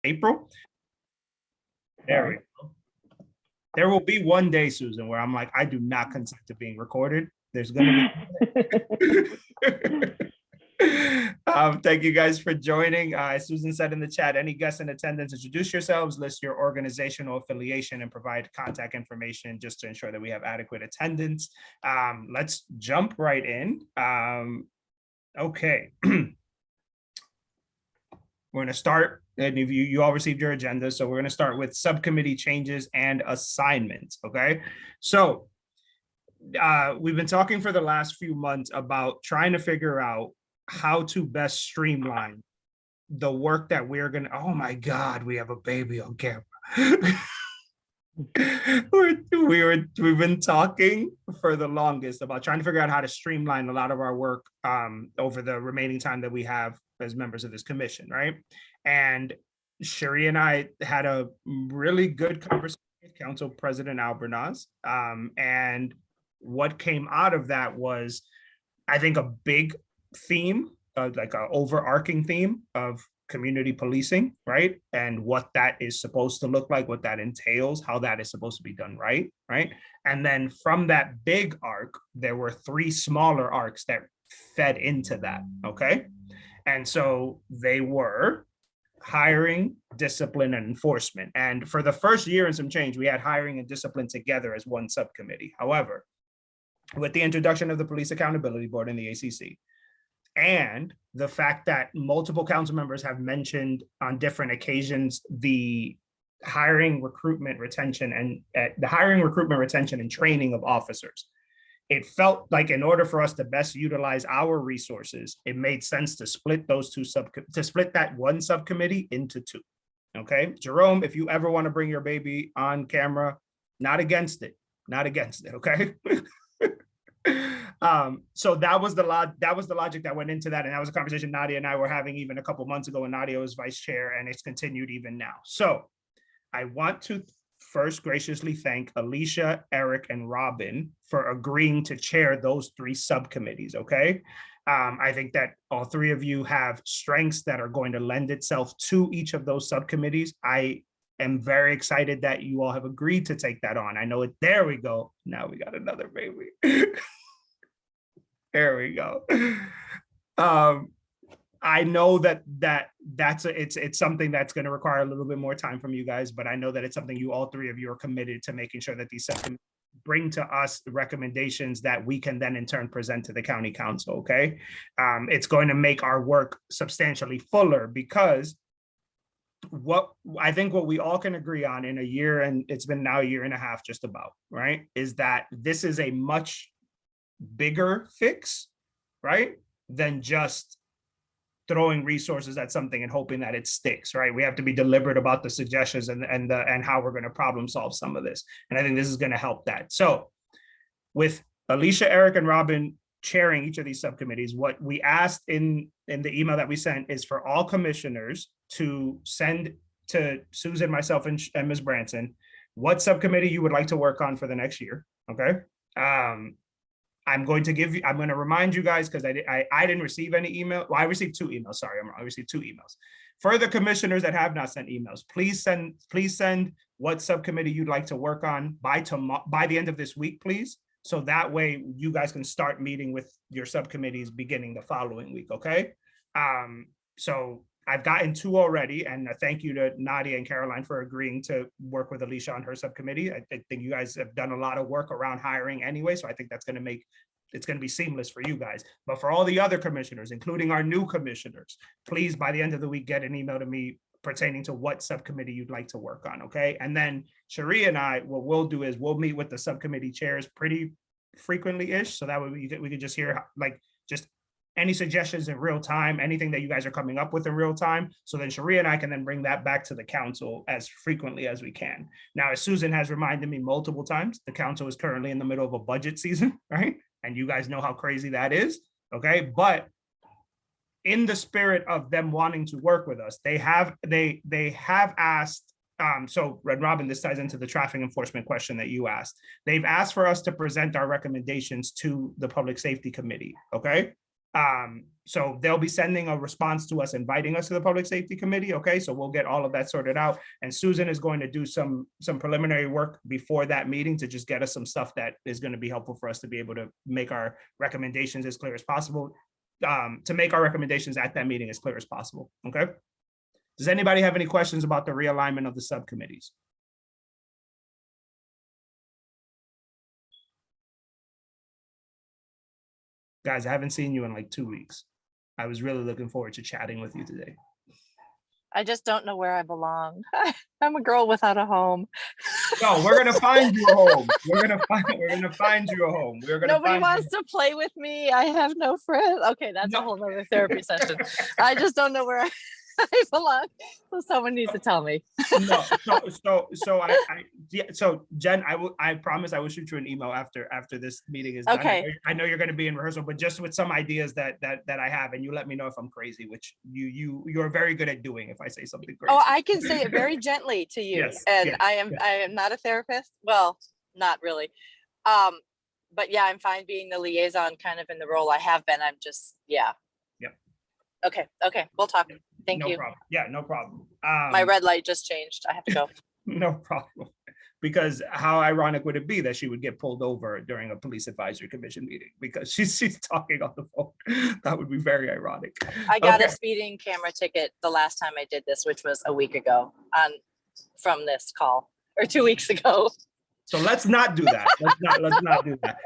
April. There we go. There will be one day, Susan, where I'm like, I do not consent to being recorded. There's going to be. Thank you guys for joining. Susan said in the chat, any guests in attendance, introduce yourselves, list your organizational affiliation, and provide contact information just to ensure that we have adequate attendance. Let's jump right in. Okay. We're going to start, and if you all received your agenda, so we're going to start with subcommittee changes and assignments, okay? So we've been talking for the last few months about trying to figure out how to best streamline the work that we're going to, oh my God, we have a baby on camera. We've been talking for the longest about trying to figure out how to streamline a lot of our work over the remaining time that we have as members of this commission, right? And Cherri and I had a really good conversation with Council President Albernaz, and what came out of that was, I think, a big theme, like an overarching theme of community policing, right? And what that is supposed to look like, what that entails, how that is supposed to be done right? And then from that big arc, there were 3 smaller arcs that fed into that, okay? And so they were hiring, discipline, and enforcement. And for the first year and some change, we had hiring and discipline together as one subcommittee. However, with the introduction of the Police Accountability Board and the ACC, and the fact that multiple council members have mentioned on different occasions the hiring, recruitment, retention, and training of officers, it felt like in order for us to best utilize our resources, it made sense to split those split that one subcommittee into 2. Okay, Jerome, if you ever want to bring your baby on camera, not against it, okay? So that was the logic that went into that, and that was a conversation Nadia and I were having even a couple months ago when Nadia was vice chair, and it's continued even now. So I want to first graciously thank Alicia, Eric, and Robin for agreeing to chair those 3 subcommittees, okay? I think that all 3 of you have strengths that are going to lend itself to each of those subcommittees. I am very excited that you all have agreed to take that on. I know it, there we go. Now we got another baby. There we go. I know it's something that's going to require a little bit more time from you guys, but I know that it's something you, all 3 of you, are committed to making sure that these subcommittees bring to us the recommendations that we can then in turn present to the county council, okay? It's going to make our work substantially fuller, because what we all can agree on in a year, and it's been now a year and a half just about, right, is that this is a much bigger fix, right, than just throwing resources at something and hoping that it sticks, right? We have to be deliberate about the suggestions and how we're going to problem solve some of this. And I think this is going to help that. So with Alicia, Eric, and Robin chairing each of these subcommittees, what we asked in the email that we sent is for all commissioners to send to Susan, myself, and Ms. Branson what subcommittee you would like to work on for the next year, okay? I'm going to remind you guys, because I didn't receive any email. Well, I received 2 emails. Sorry, I received 2 emails. For the commissioners that have not sent emails, please send what subcommittee you'd like to work on by the end of this week, please. So that way you guys can start meeting with your subcommittees beginning the following week, okay? So I've gotten 2 already, and a thank you to Nadia and Caroline for agreeing to work with Alicia on her subcommittee. I think you guys have done a lot of work around hiring anyway, so I think that's going to be seamless for you guys. But for all the other commissioners, including our new commissioners, please, by the end of the week, get an email to me pertaining to what subcommittee you'd like to work on, okay? And then Cherri and I, what we'll do is we'll meet with the subcommittee chairs pretty frequently-ish, so that way we could just hear, like, just any suggestions in real time, anything that you guys are coming up with in real time. So then Cherri and I can then bring that back to the council as frequently as we can. Now, as Susan has reminded me multiple times, the council is currently in the middle of a budget season, right? And you guys know how crazy that is, okay? But in the spirit of them wanting to work with us, they have asked, so Red Robin, this ties into the traffic enforcement question that you asked. They've asked for us to present our recommendations to the Public Safety Committee, okay? So they'll be sending a response to us, inviting us to the Public Safety Committee. Okay, so we'll get all of that sorted out. And Susan is going to do some preliminary work before that meeting to just get us some stuff that is going to be helpful for us to be able to make our recommendations as clear as possible. To make our recommendations at that meeting as clear as possible. Okay. Does anybody have any questions about the realignment of the subcommittees? Guys, I haven't seen you in like 2 weeks. I was really looking forward to chatting with you today. I just don't know where I belong. I'm a girl without a home. No, we're gonna find you a home. We're gonna find you a home. Nobody wants to play with me. I have no friends. Okay, that's a whole nother therapy session. I just don't know where I belong. So someone needs to tell me. No, so Jen, I promise I will shoot you an email after this meeting is done. Okay. I know you're going to be in rehearsal, but just with some ideas that I have, and you let me know if I'm crazy, which you're very good at doing if I say something crazy. Oh, I can say it very gently to you. Yes, and yes, I am not a therapist. Well, not really. But yeah, I'm fine being the liaison kind of in the role I have been. I'm just, yeah. Yep. Okay. We'll talk. Thank you. No problem. Yeah, no problem. My red light just changed. I have to go. No problem. Because how ironic would it be that she would get pulled over during a police advisory commission meeting because she's talking on the phone? That would be very ironic. I got a speeding camera ticket the last time I did this, which was a week ago from this call, or 2 weeks ago. So let's not do that. Let's not do that.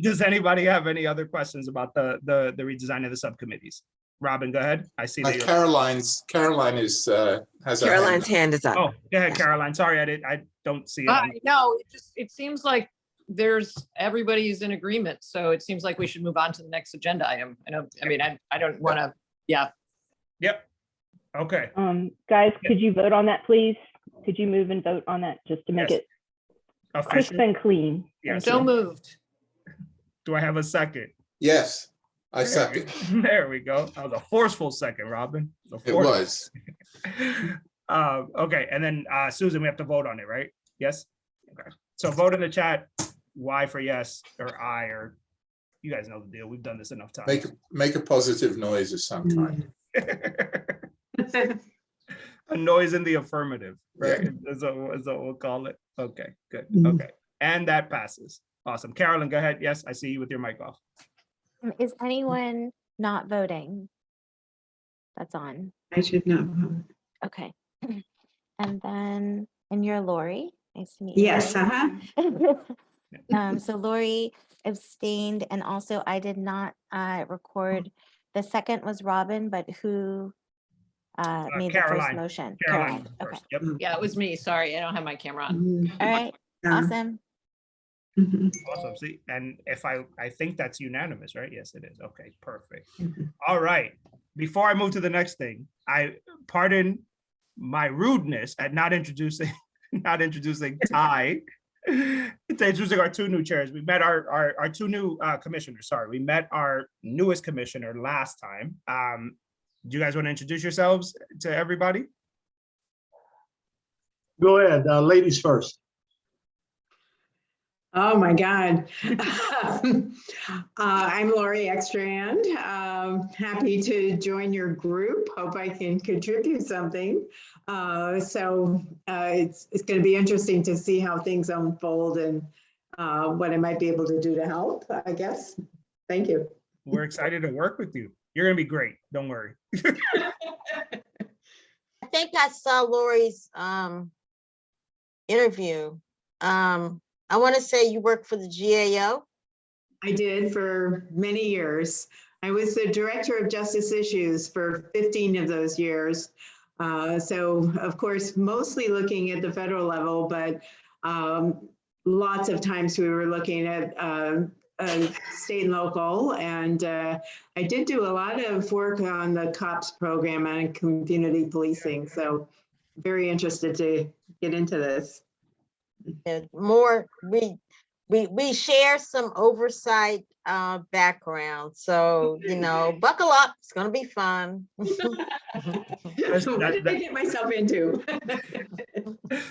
Does anybody have any other questions about the redesign of the subcommittees? Robin, go ahead. I see that Caroline's has Caroline's hand is up. Oh, go ahead, Caroline. Sorry, I don't see it. No, it seems like everybody's in agreement. So it seems like we should move on to the next agenda item. I don't want to, yeah. Yep. Okay. Guys, could you vote on that, please? Could you move and vote on that just to make it crisp and clean? Yes. So moved. Do I have a second? Yes, I second. There we go. That was a forceful second, Robin. It was. Okay, and then Susan, we have to vote on it, right? Yes. Okay. So vote in the chat. Y for yes, or I, or you guys know the deal. We've done this enough times. Make a positive noise of some kind. A noise in the affirmative, right? Yeah. Is what we'll call it. Okay, good. Okay, and that passes. Awesome. Carolyn, go ahead. Yes, I see you with your mic off. Is anyone not voting? That's on. I should not vote. Okay. And then, and you're Lori. Nice to meet you. Yes. So Lori abstained, and also I did not record. The second was Robin, but who made the first motion? Caroline. Okay. Yep. Yeah, it was me. Sorry, I don't have my camera on. All right. Awesome. Awesome. See, and if I think that's unanimous, right? Yes, it is. Okay, perfect. All right. Before I move to the next thing, I pardon my rudeness at not introducing Ty. Introducing our two new chairs. We met our two new commissioners. Sorry, we met our newest commissioner last time. Do you guys want to introduce yourselves to everybody? Go ahead, ladies first. Oh my God. I'm Lori Extrand. Happy to join your group. Hope I can contribute something. It's going to be interesting to see how things unfold and what I might be able to do to help, I guess. Thank you. We're excited to work with you. You're going to be great. Don't worry. I think I saw Lori's interview. I want to say you work for the GAO. I did for many years. I was the director of justice issues for 15 of those years. So of course, mostly looking at the federal level, but lots of times we were looking at state and local. And I did do a lot of work on the COPS program and community policing. So very interested to get into this. More, we share some oversight background, so buckle up. It's gonna be fun. What did I get myself into?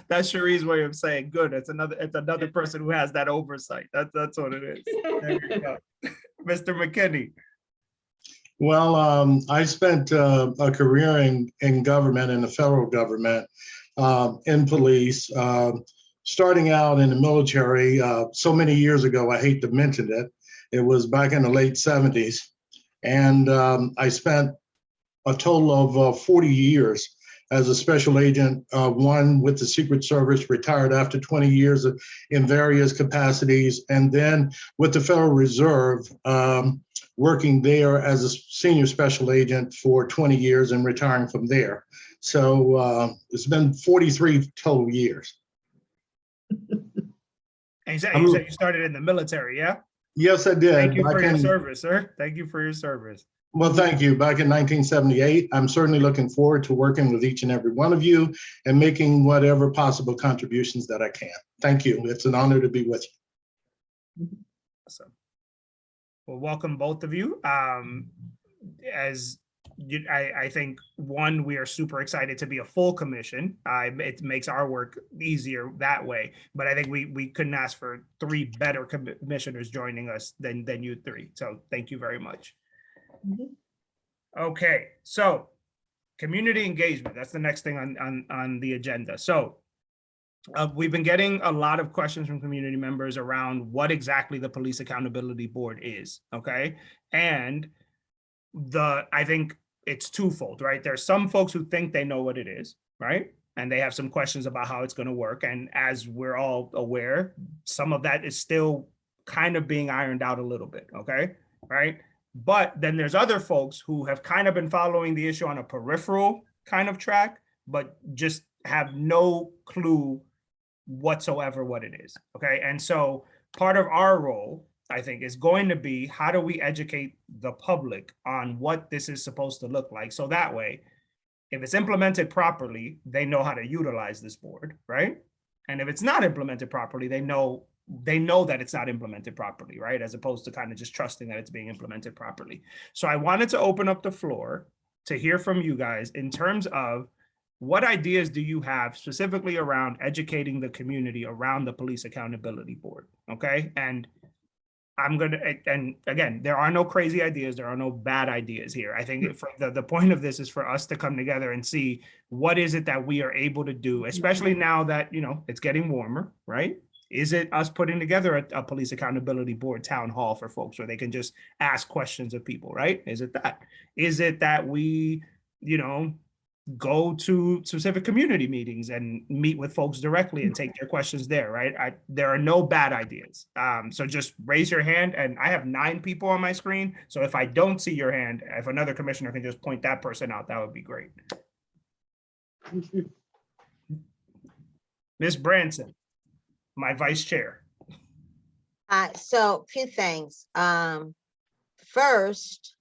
That's Cherri's way of saying good. It's another person who has that oversight. That's what it is. There you go. Mr. McKinney. Well, I spent a career in government, in the federal government, in police, starting out in the military so many years ago, I hate to mention it. It was back in the late 70s. And I spent a total of 40 years as a special agent, one with the Secret Service, retired after 20 years in various capacities, and then with the Federal Reserve, working there as a senior special agent for 20 years and retiring from there. So it's been 43 total years. And you said you started in the military, yeah? Yes, I did. Thank you for your service, sir. Thank you for your service. Well, thank you. Back in 1978, I'm certainly looking forward to working with each and every one of you and making whatever possible contributions that I can. Thank you. It's an honor to be with you. Awesome. Well, welcome both of you. I think, one, we are super excited to be a full commission. It makes our work easier that way. But I think we couldn't ask for 3 better commissioners joining us than you 3. So thank you very much. Okay, so community engagement. That's the next thing on the agenda. So we've been getting a lot of questions from community members around what exactly the Police Accountability Board is. Okay, and I think it's twofold, right? There's some folks who think they know what it is, right? And they have some questions about how it's going to work. And as we're all aware, some of that is still kind of being ironed out a little bit, okay, right? But then there's other folks who have kind of been following the issue on a peripheral kind of track, but just have no clue whatsoever what it is, okay? And so part of our role, I think, is going to be, how do we educate the public on what this is supposed to look like? So that way, if it's implemented properly, they know how to utilize this board, right? And if it's not implemented properly, they know that it's not implemented properly, right? As opposed to kind of just trusting that it's being implemented properly. So I wanted to open up the floor to hear from you guys in terms of what ideas do you have specifically around educating the community around the Police Accountability Board, okay? And and again, there are no crazy ideas. There are no bad ideas here. I think the point of this is for us to come together and see what is it that we are able to do, especially now that, it's getting warmer, right? Is it us putting together a Police Accountability Board town hall for folks where they can just ask questions of people, right? Is it that? Is it that we, go to specific community meetings and meet with folks directly and take their questions there, right? There are no bad ideas. So just raise your hand, and I have 9 people on my screen. So if I don't see your hand, if another commissioner can just point that person out, that would be great. Ms. Branson, my vice chair. So a few things. First,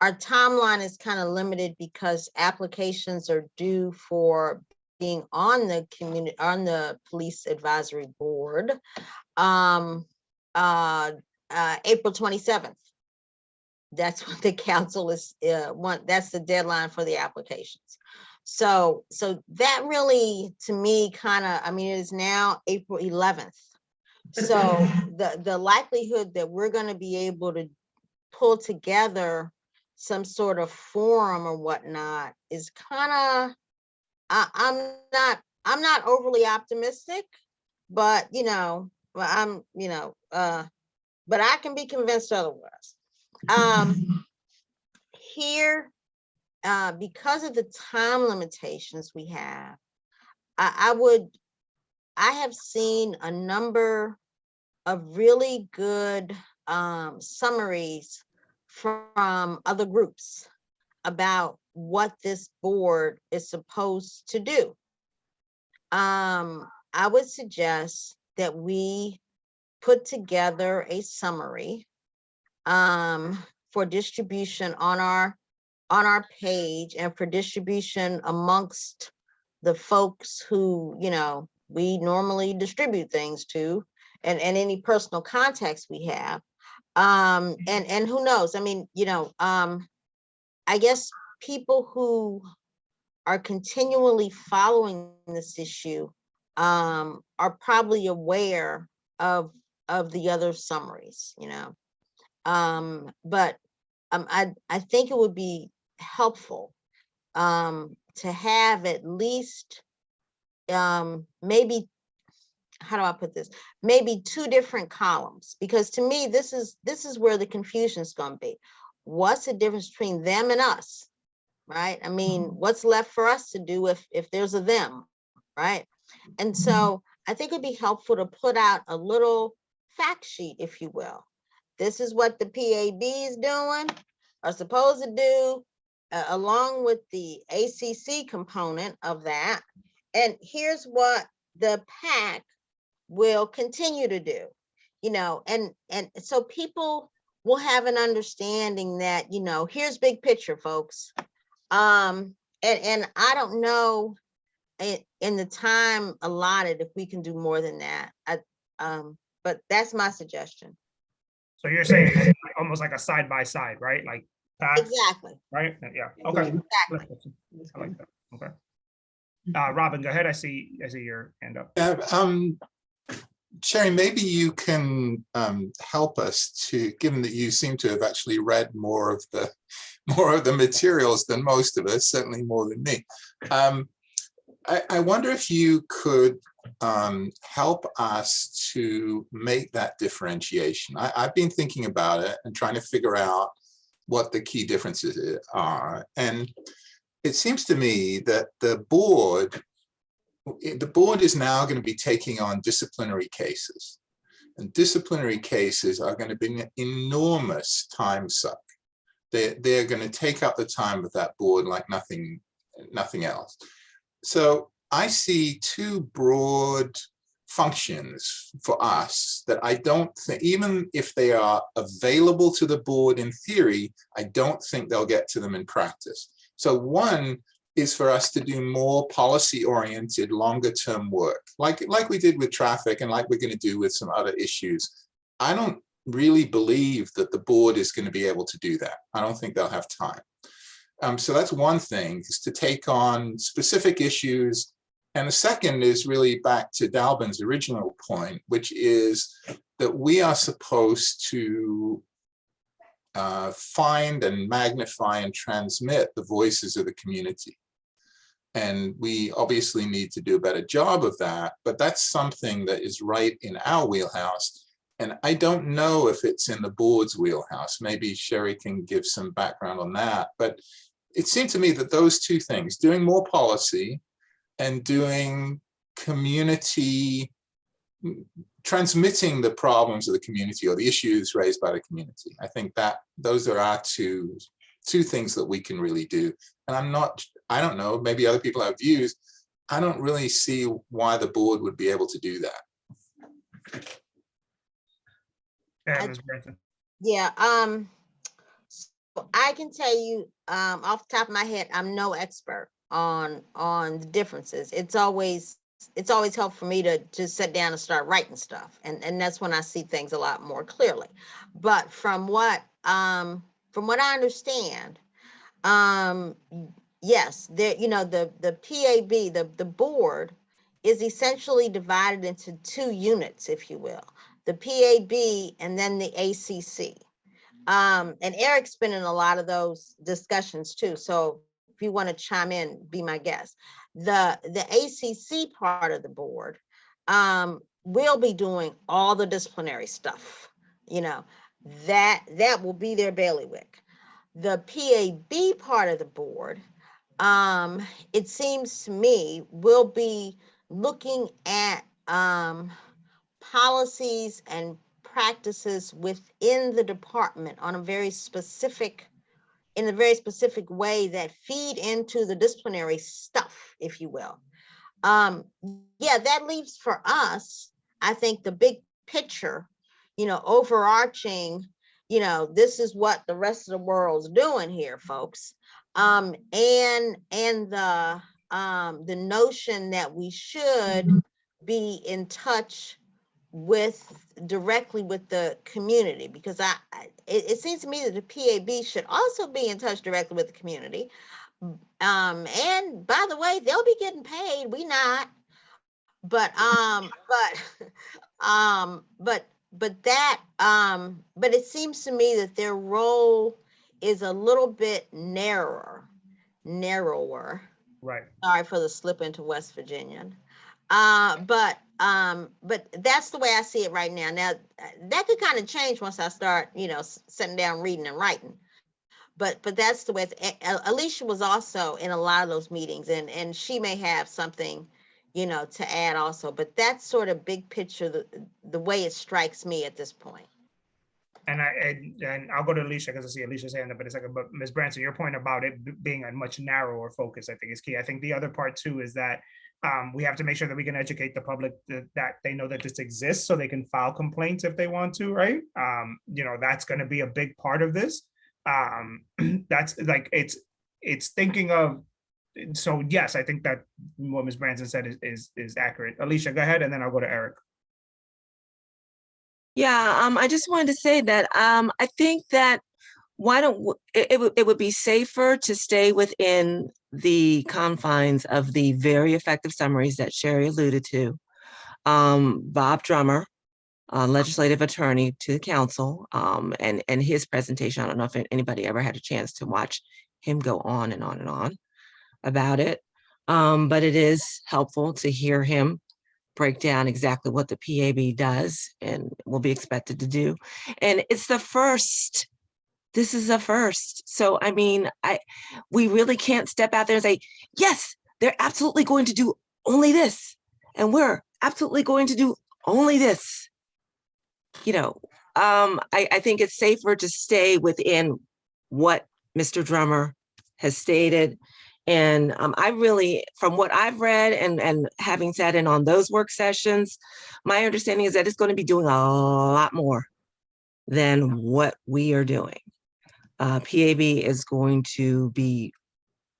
our timeline is kind of limited because applications are due for being on the Police Advisory Board April 27th. That's what the council is that's the deadline for the applications. So that really, to me, it is now April 11th. So the likelihood that we're going to be able to pull together some sort of forum or whatnot is kind of, I'm not overly optimistic, but but I can be convinced otherwise. Here, because of the time limitations we have, I have seen a number of really good summaries from other groups about what this board is supposed to do. I would suggest that we put together a summary for distribution on our page and for distribution amongst the folks who we normally distribute things to, and any personal contacts we have. And who knows? I guess people who are continually following this issue are probably aware of the other summaries, But I think it would be helpful to have at least maybe, how do I put this? Maybe 2 different columns, because to me, this is where the confusion is going to be. What's the difference between them and us, right? I mean, what's left for us to do if there's a them, right? And so I think it'd be helpful to put out a little fact sheet, if you will. This is what the PAB is doing, are supposed to do, along with the ACC component of that. And here's what the PAC will continue to do, you know, and so people will have an understanding that, you know, here's big picture, folks. And I don't know in the time allotted if we can do more than that. But that's my suggestion. So you're saying almost like a side by side, right? Like facts, Exactly. right? Yeah. Okay. Exactly. I like that. Okay. Robin, go ahead. I see your hand up. Yeah, Cherri, maybe you can help us to, given that you seem to have actually read more of the materials than most of us, certainly more than me. I wonder if you could help us to make that differentiation. I've been thinking about it and trying to figure out what the key differences are. And it seems to me that the board is now going to be taking on disciplinary cases. And disciplinary cases are going to be an enormous time suck. They're going to take up the time of that board like nothing else. So I see 2 broad functions for us that I don't think, even if they are available to the board in theory, I don't think they'll get to them in practice. So one is for us to do more policy-oriented, longer-term work, like we did with traffic and like we're going to do with some other issues. I don't really believe that the board is going to be able to do that. I don't think they'll have time. So that's one thing, is to take on specific issues. And the second is really back to Dalbin's original point, which is that we are supposed to find and magnify and transmit the voices of the community. And we obviously need to do a better job of that, but that's something that is right in our wheelhouse. And I don't know if it's in the board's wheelhouse. Maybe Cherri can give some background on that. But it seemed to me that those 2 things, doing more policy and doing community, transmitting the problems of the community or the issues raised by the community. I think that those are our two things that we can really do. And I don't know, maybe other people have views. I don't really see why the board would be able to do that. Yeah, so I can tell you off the top of my head, I'm no expert on the differences. It's always helpful for me to just sit down and start writing stuff, and that's when I see things a lot more clearly. But from what I understand, yes, there, you know, the PAB, the board is essentially divided into 2 units, if you will, the PAB and then the ACC. And Eric's been in a lot of those discussions too. So if you want to chime in, be my guest. The ACC part of the board will be doing all the disciplinary stuff. You know, that will be their bailiwick. The PAB part of the board, it seems to me, will be looking at policies and practices within the department on a very specific way that feed into the disciplinary stuff, if you will. Yeah, that leaves for us, I think, the big picture, you know, overarching, you know, this is what the rest of the world's doing here, folks. And the notion that we should be in touch directly with the community, because it seems to me that the PAB should also be in touch directly with the community. And by the way, they'll be getting paid, we not, but but it seems to me that their role is a little bit narrower. Right. Sorry for the slip into West Virginia. But that's the way I see it right now. Now that could kind of change once I start, sitting down, reading and writing. But that's the way. Alicia was also in a lot of those meetings, and she may have something, to add also. But that's sort of big picture, the way it strikes me at this point. And I'll go to Alicia because I see Alicia's hand up in a second. But Ms. Branson, your point about it being a much narrower focus, I think, is key. I think the other part too is that we have to make sure that we can educate the public that they know that this exists, so they can file complaints if they want to, right? That's going to be a big part of this. That's like it's thinking of. So yes, I think that what Ms. Branson said is accurate. Alicia, go ahead, and then I'll go to Eric. Yeah, I just wanted to say that I think that it would be safer to stay within the confines of the very effective summaries that Cherri alluded to. Bob Drummer, legislative attorney to the council, and his presentation. I don't know if anybody ever had a chance to watch him go on and on and on about it, but it is helpful to hear him break down exactly what the PAB does and will be expected to do. And it's the first. This is a first. So, I mean, we really can't step out there and say, yes, they're absolutely going to do only this. And we're absolutely going to do only this. I think it's safer to stay within what Mr. Drummer has stated. And I really, from what I've read and having sat in on those work sessions, my understanding is that it's going to be doing a lot more than what we are doing. PAB is going to be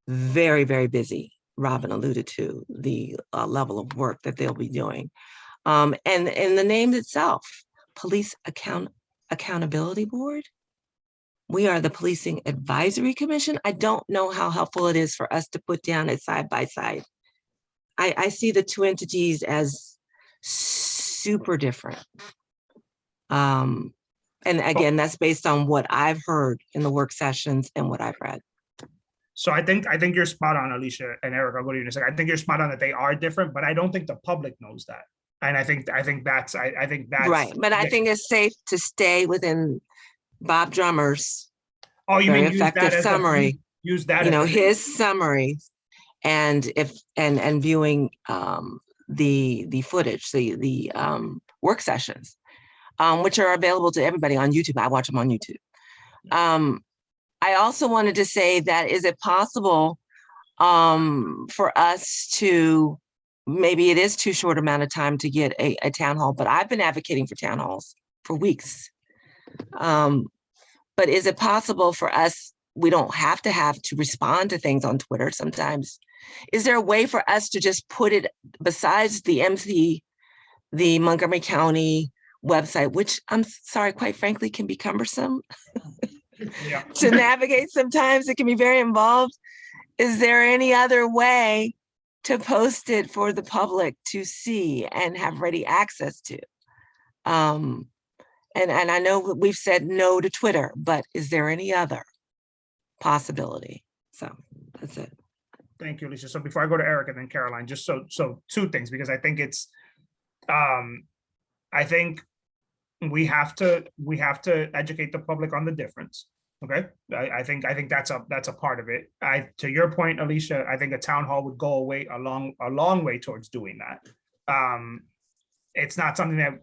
very, very busy. Robin alluded to the level of work that they'll be doing. And the name itself, Police Accountability Board. We are the Policing Advisory Commission. I don't know how helpful it is for us to put down a side by side. I see the two entities as super different. And again, that's based on what I've heard in the work sessions and what I've read. So I think you're spot on, Alicia and Eric. I'll go to you in a second. I think you're spot on that they are different, but I don't think the public knows that. And I think that's right. But I think it's safe to stay within Bob Drummer's very effective summary. Use that, his summary, and viewing the footage, the work sessions, which are available to everybody on YouTube. I watch them on YouTube. I also wanted to say that, is it possible for us to, maybe it is too short amount of time to get a town hall, but I've been advocating for town halls for weeks. But is it possible for us, we don't have to respond to things on Twitter sometimes. Is there a way for us to just put it besides the Montgomery County website, which I'm sorry, quite frankly, can be cumbersome to navigate sometimes. It can be very involved. Is there any other way to post it for the public to see and have ready access to? And I know we've said no to Twitter, but is there any other possibility? So that's it. Thank you, Alicia. So before I go to Eric and then Caroline, just so two things, because I think it's, I think we have to educate the public on the difference. Okay, I think that's a part of it. To your point, Alicia, I think a town hall would go a long way towards doing that. It's not something that.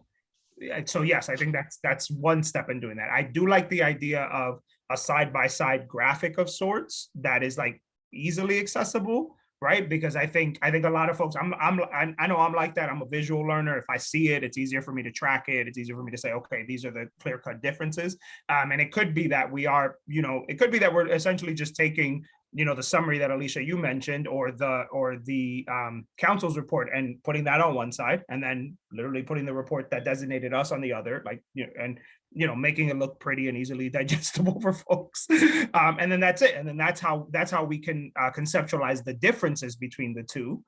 So yes, I think that's one step in doing that. I do like the idea of a side-by-side graphic of sorts that is like easily accessible, right? Because I think a lot of folks, I know I'm like that. I'm a visual learner. If I see it, it's easier for me to track it. It's easier for me to say, okay, these are the clear-cut differences. And it could be that it could be that we're essentially just taking, the summary that Alicia, you mentioned, or the council's report and putting that on one side, and then literally putting the report that designated us on the other, and making it look pretty and easily digestible for folks. And then that's it. And then that's how we can conceptualize the differences between the two.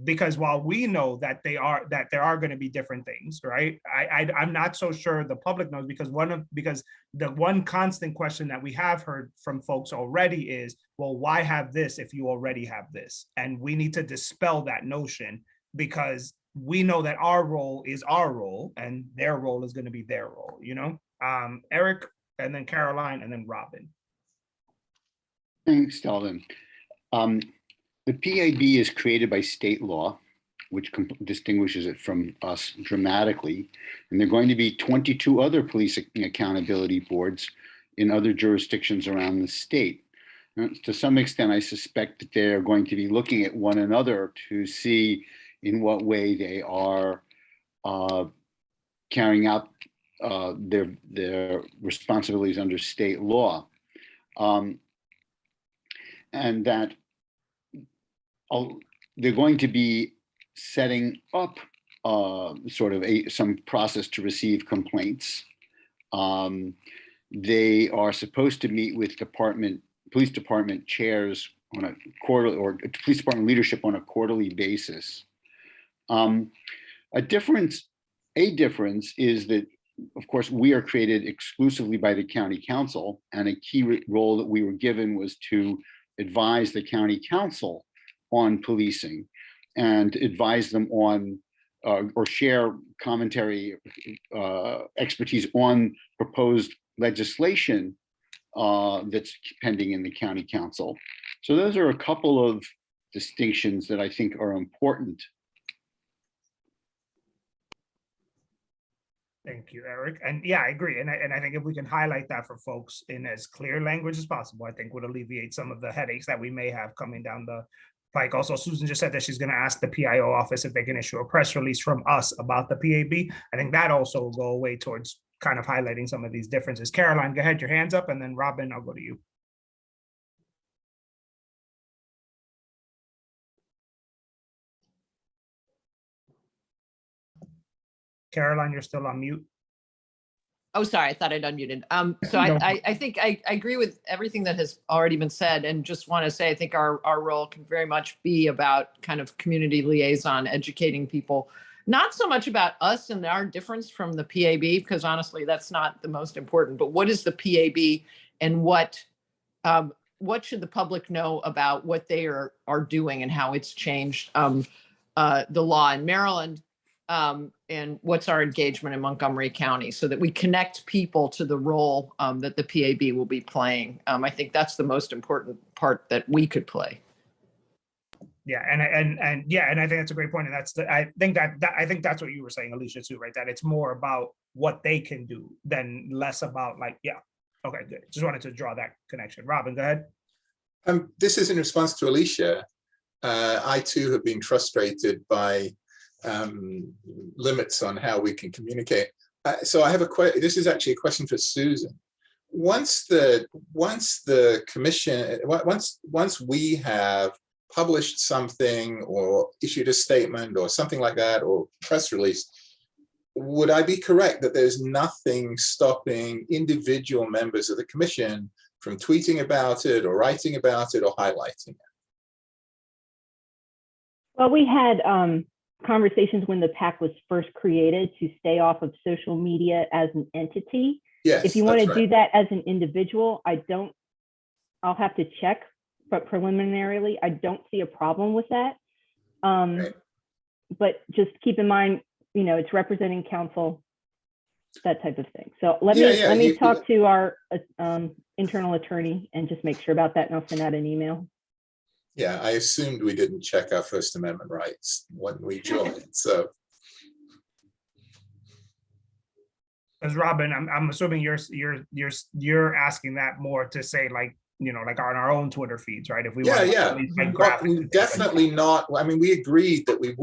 Because while we know that there are going to be different things, right? I'm not so sure the public knows, because the one constant question that we have heard from folks already is, well, why have this if you already have this? And we need to dispel that notion, because we know that our role is our role and their role is going to be their role, Eric, and then Caroline, and then Robin. Thanks, Dalvin. The PAB is created by state law, which distinguishes it from us dramatically. And there are going to be 22 other police accountability boards in other jurisdictions around the state. To some extent, I suspect that they're going to be looking at one another to see in what way they are carrying out their responsibilities under state law. And that they're going to be setting up sort of some process to receive complaints. They are supposed to meet with police department chairs on a quarterly, or police department leadership on a quarterly basis. A difference is that, of course, we are created exclusively by the county council, and a key role that we were given was to advise the county council on policing and advise them on or share commentary, expertise on proposed legislation that's pending in the county council. So those are a couple of distinctions that I think are important. Thank you, Eric. And yeah, I agree. And I think if we can highlight that for folks in as clear language as possible, I think would alleviate some of the headaches that we may have coming down the pike. Also, Susan just said that she's going to ask the PIO office if they can issue a press release from us about the PAB. I think that also will go away towards kind of highlighting some of these differences. Caroline, go ahead, your hand's up, and then Robin, I'll go to you. Caroline, you're still on mute. Oh, sorry, I thought I'd unmuted. So I think I agree with everything that has already been said, and just want to say I think our role can very much be about kind of community liaison, educating people, not so much about us and our difference from the PAB, because honestly, that's not the most important, but what is the PAB and what should the public know about what they are doing and how it's changed the law in Maryland, and what's our engagement in Montgomery County, so that we connect people to the role that the PAB will be playing. I think that's the most important part that we could play. Yeah, and I think that's a great point, and I think that's what you were saying, Alicia, too, right? That it's more about what they can do than less about okay, good. Just wanted to draw that connection. Robin, go ahead. This is in response to Alicia. I too have been frustrated by limits on how we can communicate. So I have this is actually a question for Susan. Once the commission, once we have published something or issued a statement or something like that, or press release, would I be correct that there's nothing stopping individual members of the commission from tweeting about it or writing about it or highlighting it? Well, we had conversations when the PAC was first created to stay off of social media as an entity. Yes, if you want to do that as an individual, I'll have to check, but preliminarily, I don't see a problem with that. Right. But just keep in mind, it's representing council, that type of thing. So let me talk to our internal attorney and just make sure about that, and I'll send out an email. Yeah, I assumed we didn't check our First Amendment rights when we joined. So, as Robin, I'm assuming you're asking that more to say like on our own Twitter feeds, right? If we definitely not. I mean, we agreed that we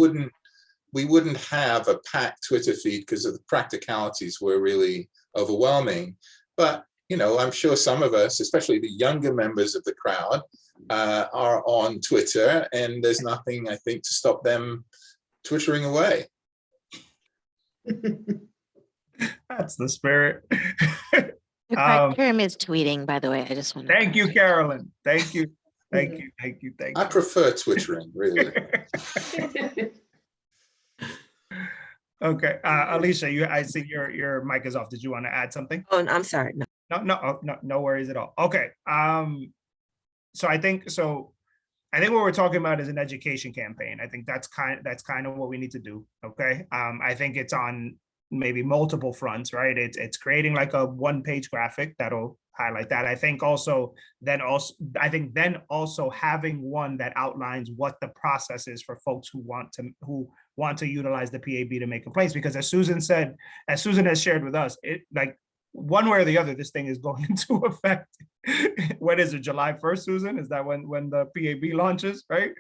wouldn't have a PAC Twitter feed because of the practicalities were really overwhelming. But I'm sure some of us, especially the younger members of the crowd, are on Twitter, and there's nothing, I think, to stop them twittering away. That's the spirit. The criteria is tweeting, by the way. I just want to. Thank you, Carolyn. Thank you. Thank you. Thank you. Thank you. I prefer Twittering, really. Okay, Alicia, I see your mic is off. Did you want to add something? Oh, I'm sorry. No. No worries at all. Okay. So I think what we're talking about is an education campaign. I think that's kind of what we need to do. Okay. I think it's on maybe multiple fronts, right? It's creating like a one-page graphic that'll highlight that. I think then also having one that outlines what the process is for folks who want to utilize the PAB to make complaints. Because as Susan has shared with us, it like one way or the other, this thing is going into effect. When is it, July 1st, Susan? Is that when the PAB launches, right?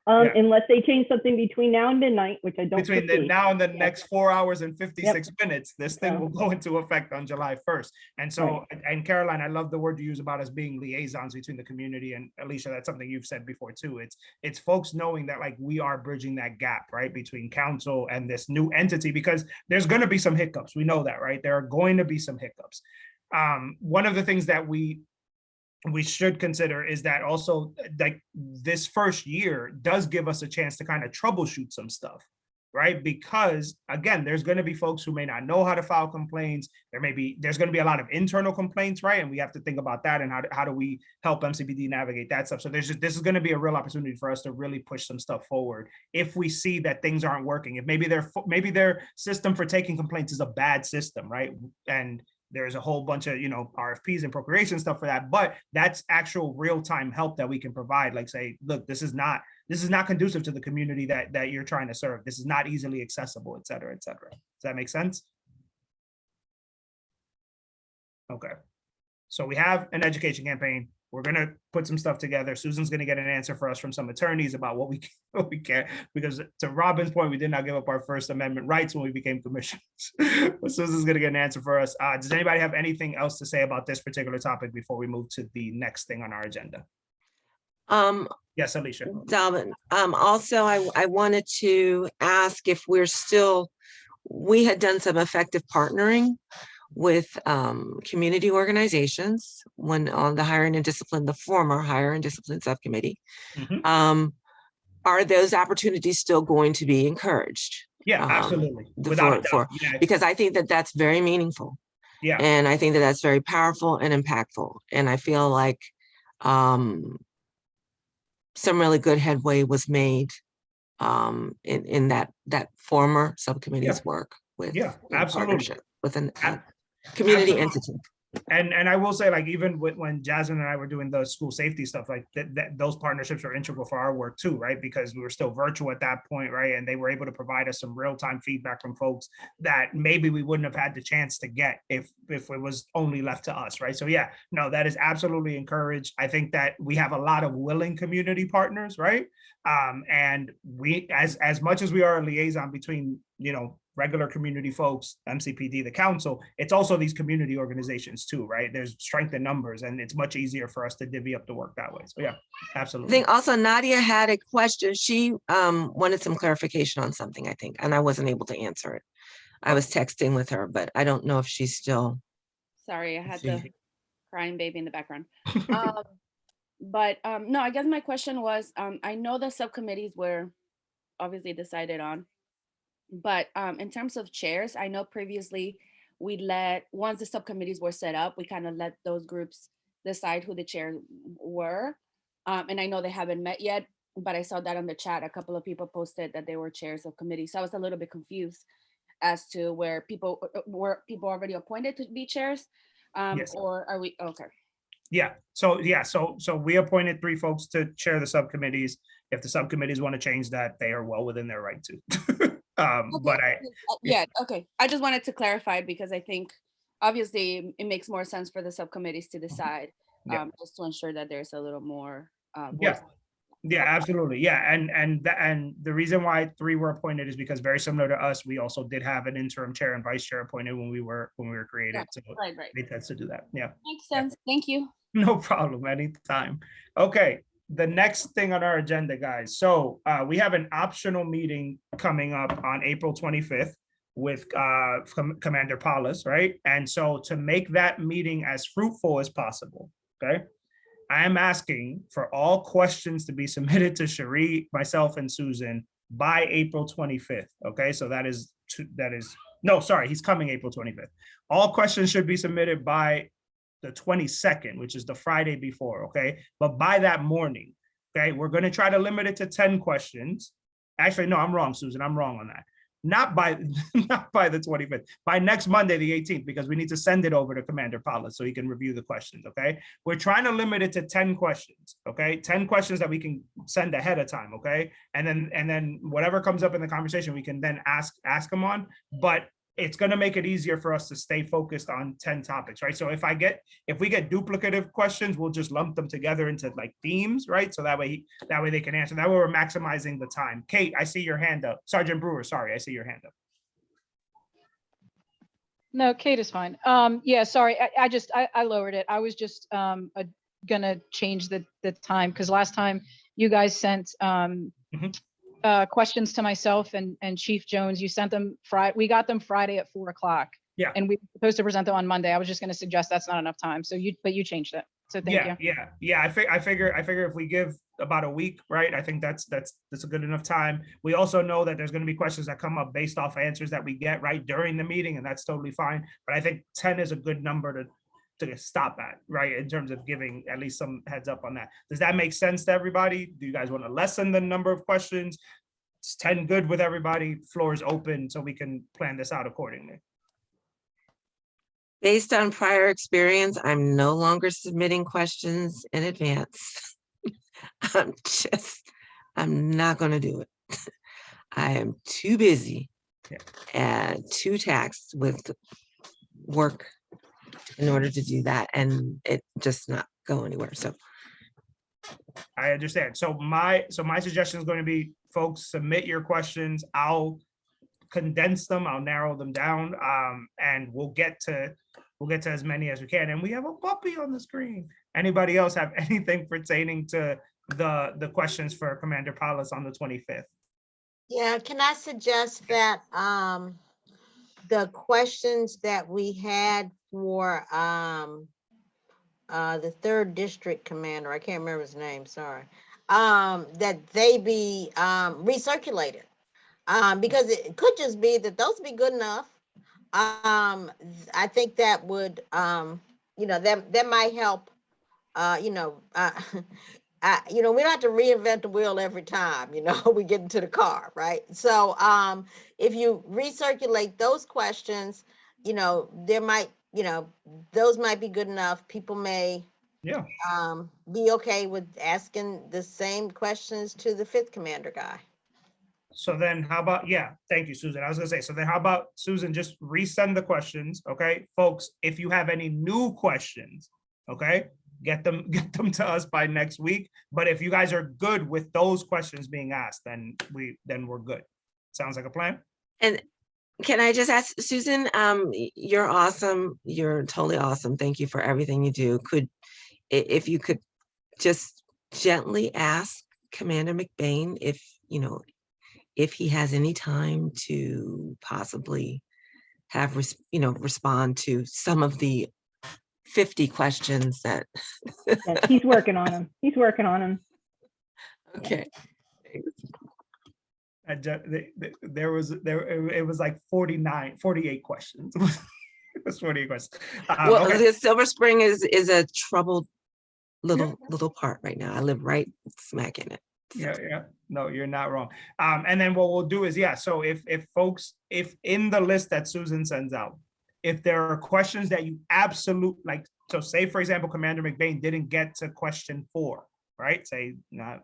Yeah. Unless they change something between now and midnight, which I don't between now and the next 4 hours and 56 minutes, this thing will go into effect on July 1st. And so, and Caroline, I love the word you use about us being liaisons between the community. And Alicia, that's something you've said before too. It's folks knowing that like we are bridging that gap, right, between council and this new entity, because there's going to be some hiccups. We know that, right? There are going to be some hiccups. One of the things that we should consider is that also like this first year does give us a chance to kind of troubleshoot some stuff, right? Because again, there's going to be folks who may not know how to file complaints. There's going to be a lot of internal complaints, right? And we have to think about that and how do we help MCPD navigate that stuff. So this is going to be a real opportunity for us to really push some stuff forward if we see that things aren't working. If maybe their system for taking complaints is a bad system, right? And there's a whole bunch of, RFPs and procreation stuff for that, but that's actual real-time help that we can provide. Like say, look, this is not conducive to the community that you're trying to serve. This is not easily accessible, et cetera, et cetera. Does that make sense? Okay. So we have an education campaign. We're going to put some stuff together. Susan's going to get an answer for us from some attorneys about what we can, because to Robin's point, we did not give up our First Amendment rights when we became commissioners. But Susan's going to get an answer for us. Does anybody have anything else to say about this particular topic before we move to the next thing on our agenda? Yes, Alicia. Dalvin, also, I wanted to ask if we had done some effective partnering with community organizations when on the Hire and Discipline, the former Hire and Discipline Subcommittee. Mm-hmm. Are those opportunities still going to be encouraged? Yeah, absolutely. Because I think that that's very meaningful. Yeah. And I think that that's very powerful and impactful. And I feel like some really good headway was made in that former subcommittee's work with absolutely with an community entity. And I will say, like, even when Jasmine and I were doing the school safety stuff, like those partnerships are integral for our work too, right? Because we were still virtual at that point, right? And they were able to provide us some real-time feedback from folks that maybe we wouldn't have had the chance to get if it was only left to us, right? So yeah, no, that is absolutely encouraged. I think that we have a lot of willing community partners, right? And we, as much as we are a liaison between, regular community folks, MCPD, the council, it's also these community organizations too, right? There's strength in numbers and it's much easier for us to divvy up the work that way. So yeah, absolutely. I think also Nadia had a question. She wanted some clarification on something, I think, and I wasn't able to answer it. I was texting with her, but I don't know if she's still. Sorry, I had the crying baby in the background. But no, I guess my question was, I know the subcommittees were obviously decided on, but in terms of chairs, I know previously once the subcommittees were set up, we kind of let those groups decide who the chairs were. And I know they haven't met yet, but I saw that on the chat. A couple of people posted that they were chairs of committees. So I was a little bit confused as to were people already appointed to be chairs, yes. Or are we, okay. Yeah. So we appointed 3 folks to chair the subcommittees. If the subcommittees want to change that, they are well within their right to. Okay. Okay. I just wanted to clarify because I think obviously it makes more sense for the subcommittees to decide, just to ensure that there's a little more. Yeah, absolutely. Yeah, and the reason why 3 were appointed is because very similar to us, we also did have an interim chair and vice chair appointed when we were created. So right. It tends to do that. Yeah. Makes sense. Thank you. No problem. Anytime. Okay. The next thing on our agenda, guys. So we have an optional meeting coming up on April 25th Commander Paulus, right? And so to make that meeting as fruitful as possible, okay, I am asking for all questions to be submitted to Cherri, myself, and Susan by April 25th. Okay, so no, sorry, he's coming April 25th. All questions should be submitted by the 22nd, which is the Friday before. Okay, but by that morning, okay, we're going to try to limit it to 10 questions. Actually, no, I'm wrong, Susan. I'm wrong on that. Not by the 25th, by next Monday, the 18th, because we need to send it over to Commander Paulus so he can review the questions, okay? We're trying to limit it to 10 questions, okay? 10 questions that we can send ahead of time, okay? And then whatever comes up in the conversation, we can then ask them on, but it's going to make it easier for us to stay focused on 10 topics, right? So if we get duplicative questions, we'll just lump them together into like themes, right? So that way they can answer. That way we're maximizing the time. Kate, I see your hand up. Sergeant Brewer, sorry, I see your hand up. No, Kate is fine. Yeah, sorry, I lowered it. I was just gonna change the time because last time you guys sent questions to myself and Chief Jones. You sent them Friday. We got them Friday at 4 o'clock. Yeah. And we were supposed to present them on Monday. I was just going to suggest that's not enough time. So you changed it. So thank you. Yeah. I figure if we give about a week, right? I think that's a good enough time. We also know that there's going to be questions that come up based off answers that we get right during the meeting, and that's totally fine. But I think 10 is a good number to stop at, right? In terms of giving at least some heads up on that. Does that make sense to everybody? Do you guys want to lessen the number of questions? Is 10 good with everybody? Floor is open so we can plan this out accordingly. Based on prior experience, I'm no longer submitting questions in advance. I'm not going to do it. I am too busy and too taxed with work in order to do that, and it just not go anywhere. So I understand. So my suggestion is going to be, folks, submit your questions. I'll condense them. I'll narrow them down, and we'll get to as many as we can. And we have a puppy on the screen. Anybody else have anything pertaining to the questions for Commander Paulus on the 25th? Yeah, can I suggest that the questions that we had for the 3rd district commander, I can't remember his name, sorry, that they be recirculated, because it could just be that those be good enough. I think that would, that might help, we don't have to reinvent the wheel every time, we get into the car, right? So if you recirculate those questions, there might, those might be good enough. People may be okay with asking the same questions to the 5th commander guy. So then how about, thank you, Susan. I was gonna say, so then how about, Susan, just resend the questions, okay? Folks, if you have any new questions, okay, get them to us by next week. But if you guys are good with those questions being asked, then we're good. Sounds like a plan? And can I just ask, Susan, you're awesome. You're totally awesome. Thank you for everything you do. If you could just gently ask Commander McBain if he has any time to possibly have, respond to some of the 50 questions that. Yes, he's working on them. Okay. It was like 48 questions. It was 48 questions. Well, okay. Silver Spring is a troubled little part right now. I live right smack in it. Yeah. No, you're not wrong. And then what we'll do is, so if folks, if in the list that Susan sends out, if there are questions that you absolutely like, so say, for example, Commander McBain didn't get to question 4, right? Say, not,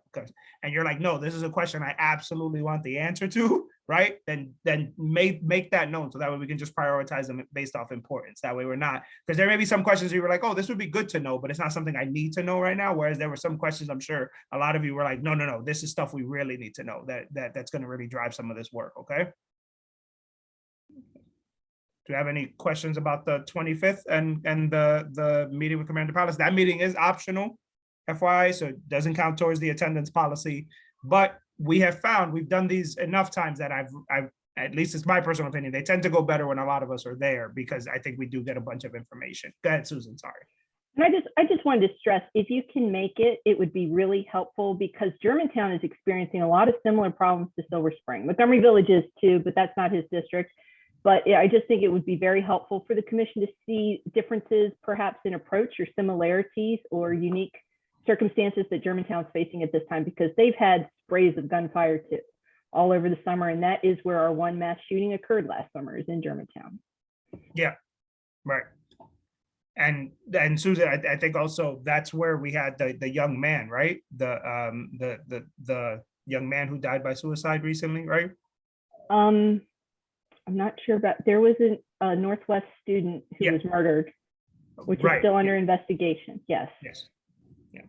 and you're like, no, this is a question I absolutely want the answer to, right? Then make that known, so that way we can just prioritize them based off importance. That way we're not, because there may be some questions you were like, oh, this would be good to know, but it's not something I need to know right now. Whereas there were some questions, I'm sure a lot of you were like, no, this is stuff we really need to know, that's going to really drive some of this work. Okay. Do you have any questions about the 25th and the meeting with Commander Paulus? That meeting is optional, FYI, so it doesn't count towards the attendance policy. But we have found, we've done these enough times that I've at least it's my personal opinion, they tend to go better when a lot of us are there because I think we do get a bunch of information. Go ahead, Susan, sorry. And I just wanted to stress, if you can make it, it would be really helpful because Germantown is experiencing a lot of similar problems to Silver Spring. Montgomery Village is too, but that's not his district. But yeah, I just think it would be very helpful for the commission to see differences perhaps in approach or similarities or unique circumstances that Germantown's facing at this time, because they've had sprays of gunfire too all over the summer. And that is where our one mass shooting occurred last summer, is in Germantown. Yeah, right. And Susan, I think also that's where we had the young man, right? The young man who died by suicide recently, right? I'm not sure about, there was a Northwest student who was murdered, which is still under investigation. Yes. Yes. Yeah.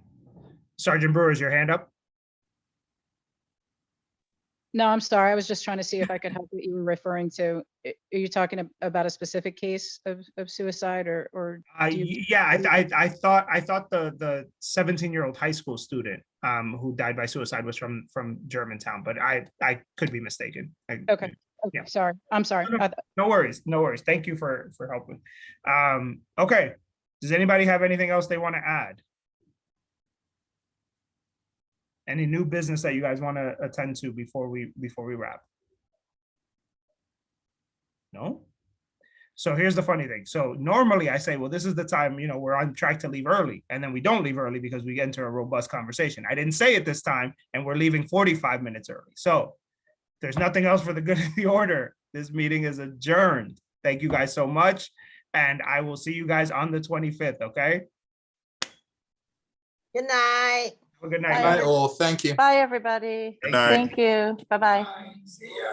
Sergeant Brewer, is your hand up? No, I'm sorry. I was just trying to see if I could help what you were referring to. Are you talking about a specific case of suicide or? Yeah, I thought the 17-year-old high school student who died by suicide was from Germantown, but I could be mistaken. Okay. Yeah. Sorry. I'm sorry. No worries. No worries. Thank you for helping. Okay. Does anybody have anything else they want to add? Any new business that you guys want to attend to before we wrap? No? So here's the funny thing. So normally I say, well, this is the time, we're on track to leave early, and then we don't leave early because we get into a robust conversation. I didn't say it this time, and we're leaving 45 minutes early. So if there's nothing else for the good of the order, this meeting is adjourned. Thank you guys so much. And I will see you guys on the 25th, okay? Good night. Have a good night. Good night, all. Thank you. Bye, everybody. Good night. Thank you. Bye-bye. See ya.